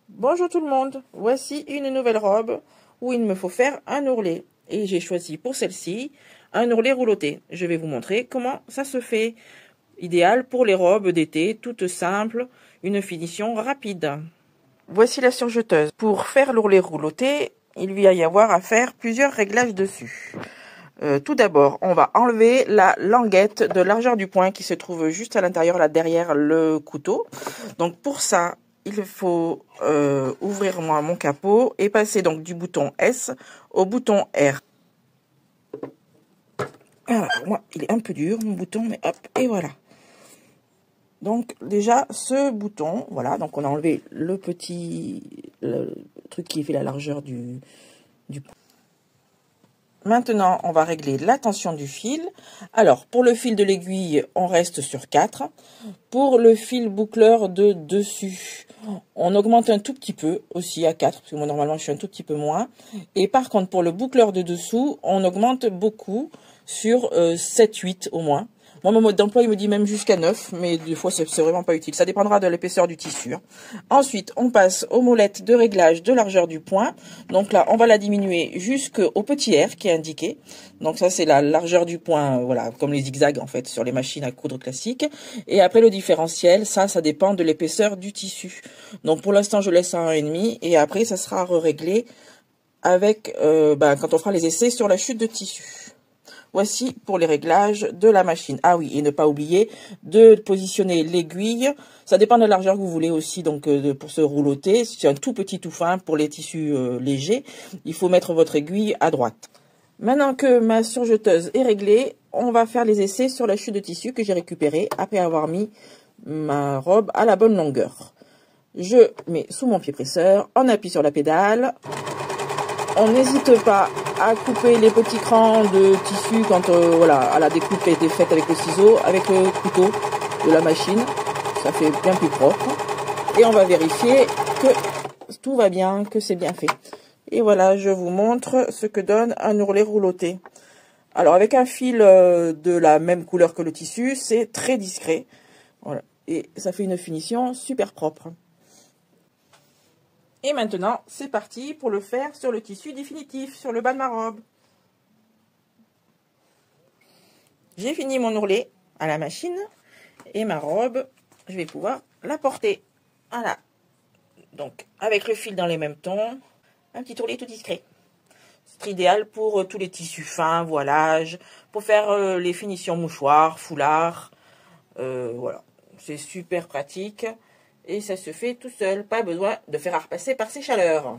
Bonjour tout le monde, voici une nouvelle robe où il me faut faire un ourlet. Et j'ai choisi pour celle-ci un ourlet rouloté. Je vais vous montrer comment ça se fait. Idéal pour les robes d'été, toutes simples, une finition rapide. Voici la surjeteuse. Pour faire l'ourlet rouloté, il va y avoir à faire plusieurs réglages dessus. Tout d'abord, on va enlever la languette de largeur du poing qui se trouve juste à l'intérieur, là derrière le couteau. Donc pour ça, il faut ouvrir mon capot et passer donc du bouton S au bouton R. Voilà, moi, il est un peu dur mon bouton, mais hop, et voilà. Donc déjà ce bouton, voilà, donc on a enlevé le truc qui fait la largeur du poing. Maintenant, on va régler la tension du fil. Alors, pour le fil de l'aiguille, on reste sur 4. Pour le fil boucleur de dessus, on augmente un tout petit peu, aussi à 4, parce que moi, normalement, je suis un tout petit peu moins. Et par contre, pour le boucleur de dessous, on augmente beaucoup, sur 7-8 au moins. Moi, mon mode d'emploi, il me dit même jusqu'à 9, mais des fois, c'est vraiment pas utile. Ça dépendra de l'épaisseur du tissu. Ensuite, on passe aux molettes de réglage de largeur du poing. Donc là, on va la diminuer jusqu'au petit R qui est indiqué. Donc ça, c'est la largeur du poing, voilà, comme les zigzags, en fait, sur les machines à coudre classiques. Et après, le différentiel, ça dépend de l'épaisseur du tissu. Donc, pour l'instant, je laisse à 1,5 et après, ça sera réglé avec, quand on fera les essais sur la chute de tissu. Voici pour les réglages de la machine. Ah oui, et ne pas oublier de positionner l'aiguille. Ça dépend de la largeur que vous voulez aussi, donc pour se rouloter. Si c'est un tout petit tout fin pour les tissus légers, il faut mettre votre aiguille à droite. Maintenant que ma surjeteuse est réglée, on va faire les essais sur la chute de tissu que j'ai récupérée après avoir mis ma robe à la bonne longueur. Je mets sous mon pied presseur, on appuie sur la pédale. On n'hésite pas à couper les petits crans de tissu quand voilà, la découpe a été faite avec le ciseau, avec le couteau de la machine. Ça fait bien plus propre. Et on va vérifier que tout va bien, que c'est bien fait. Et voilà, je vous montre ce que donne un ourlet rouloté. Alors avec un fil de la même couleur que le tissu, c'est très discret. Voilà. Et ça fait une finition super propre. Et maintenant, c'est parti pour le faire sur le tissu définitif, sur le bas de ma robe. J'ai fini mon ourlet à la machine et ma robe, je vais pouvoir la porter. Voilà. Donc, avec le fil dans les mêmes tons, un petit ourlet tout discret. C'est idéal pour tous les tissus fins, voilage, pour faire les finitions mouchoirs, foulards. Voilà, c'est super pratique. Et ça se fait tout seul, pas besoin de faire à repasser par ces chaleurs.